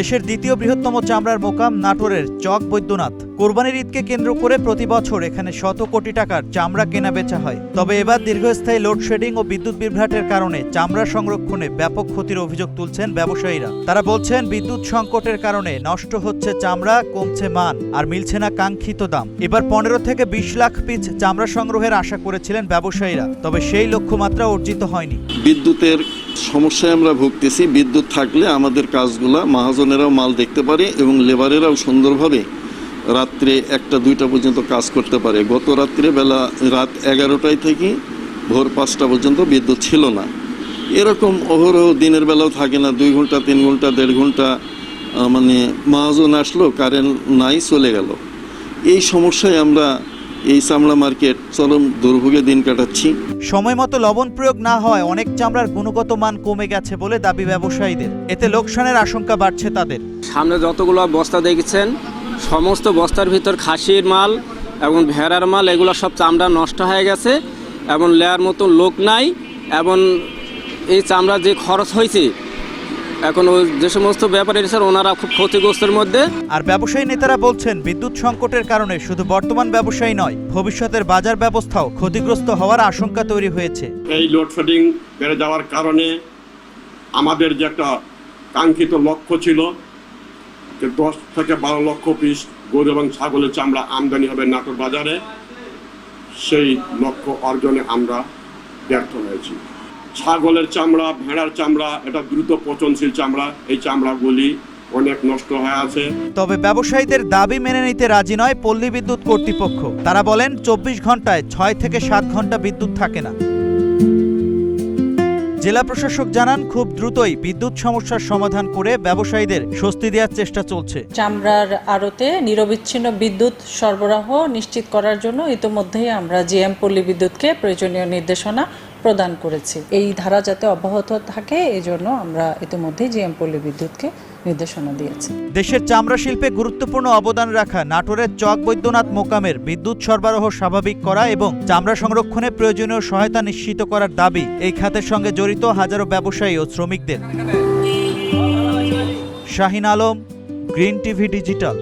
দেশের দ্বিতীয় বৃহত্তম চামড়ার মোকাম নাটোরের চক বৈদ্যনাথ। কোরবানির ঈদকে কেন্দ্র করে প্রতি বছর এখানে শত কোটি টাকার চামড়া কেনা বেচা হয়। তবে এবার দীর্ঘস্থায়ী লোডশেডিং ও বিদ্যুৎ বিভ্রাটের কারণে চামড়া সংরক্ষণে ব্যাপক ক্ষতির অভিযোগ তুলছেন ব্যবসায়ীরা। তারা বলছেন, বিদ্যুৎ সংকটের কারণে নষ্ট হচ্ছে চামড়া, কমছে মান আর মিলছে না কাঙ্ক্ষিত দাম। এবার 15 থেকে 20 লাখ পিস চামড়া সংগ্রহের আশা করেছিলেন ব্যবসায়ীরা, তবে সেই লক্ষ্যমাত্রা অর্জিত হয়নি। বিদ্যুতের সমস্যায় আমরা ভুগতেছি। বিদ্যুৎ থাকলে আমাদের কাজগুলা মহাজনেরাও মাল দেখতে পারে এবং লেবারেরাও সুন্দরভাবে রাত্রে 1টা-2টা পর্যন্ত কাজ করতে পারে। গত রাত্রে বেলা রাত 11টায় থেকে ভোর 5টা পর্যন্ত বিদ্যুৎ ছিল না। এরকম অহরহ দিনের বেলাও থাকে না, 2 ঘন্টা 3 ঘন্টা 1.5 ঘন্টা মানে মহাজন আসলো, কারেন্ট নাই, চলে গেল। এই সমস্যায় আমরা এই চামড়া মার্কেট চরম দুর্ভোগে দিন কাটাচ্ছি। সময় মতো লবণ প্রয়োগ না হয় অনেক চামড়ার গুণগত মান কমে গেছে বলে দাবি ব্যবসায়ীদের। এতে লোকসানের আশঙ্কা বাড়ছে তাদের। সামনে যতগুলো বস্তা দেখছেন, সমস্ত বস্তার ভিতর খাসির মাল এবং ভেড়ার মাল, এগুলো সব চামড়া নষ্ট হয়ে গেছে এবং লেয়ার মতো লোক নাই এবং এই চামড়া যে খরচ হয়েছে এখন যে সমস্ত ব্যাপারী স্যার ওনারা খুব ক্ষতিগ্রস্তের মধ্যে। আর ব্যবসায়ী নেতারা বলছেন, বিদ্যুৎ সংকটের কারণে শুধু বর্তমান ব্যবসায়ী নয়, ভবিষ্যতের বাজার ব্যবস্থাও ক্ষতিগ্রস্ত হওয়ার আশঙ্কা তৈরি হয়েছে। এই লোডশেডিং বেড়ে যাওয়ার কারণে আমাদের যে একটা কাঙ্ক্ষিত লক্ষ্য ছিল যে 10 থেকে 12 লক্ষ পিস গরু এবং ছাগলের চামড়া আমদানি হবে নাটোর বাজারে, সেই লক্ষ্য অর্জনে আমরা ব্যর্থ হয়েছি। ছাগলের চামড়া, ভেড়ার চামড়া এটা দ্রুত পচনশীল চামড়া, এই চামড়াগুলি অনেক নষ্ট হয়ে আছে। তবে ব্যবসায়ীদের দাবি মেনে নিতে রাজি নয় পল্লী বিদ্যুৎ কর্তৃপক্ষ। তারা বলেন, 24 ঘন্টায় 6 থেকে 7 ঘন্টা বিদ্যুৎ থাকে না। জেলা প্রশাসক জানান, খুব দ্রুতই বিদ্যুৎ সমস্যার সমাধান করে ব্যবসায়ীদের স্বস্তি দেওয়ার চেষ্টা চলছে। চামড়ার আড়তে নিরবিচ্ছিন্ন বিদ্যুৎ সরবরাহ নিশ্চিত করার জন্য ইতিমধ্যেই আমরা জিএম পল্লী বিদ্যুৎকে প্রয়োজনীয় নির্দেশনা প্রদান করেছি। এই ধারা যাতে অব্যাহত থাকে এজন্য আমরা ইতিমধ্যেই জিএম পল্লী বিদ্যুৎকে নির্দেশনা দিয়েছি। দেশের চামড়া শিল্পে গুরুত্বপূর্ণ অবদান রাখা নাটোরের চক বৈদ্যনাথ মোকামের বিদ্যুৎ সরবরাহ স্বাভাবিক করা এবং চামড়া সংরক্ষণে প্রয়োজনীয় সহায়তা নিশ্চিত করার দাবি এই খাতের সঙ্গে জড়িত হাজারো ব্যবসায়ী ও শ্রমিকদের। Shahin Alam, green TV digital.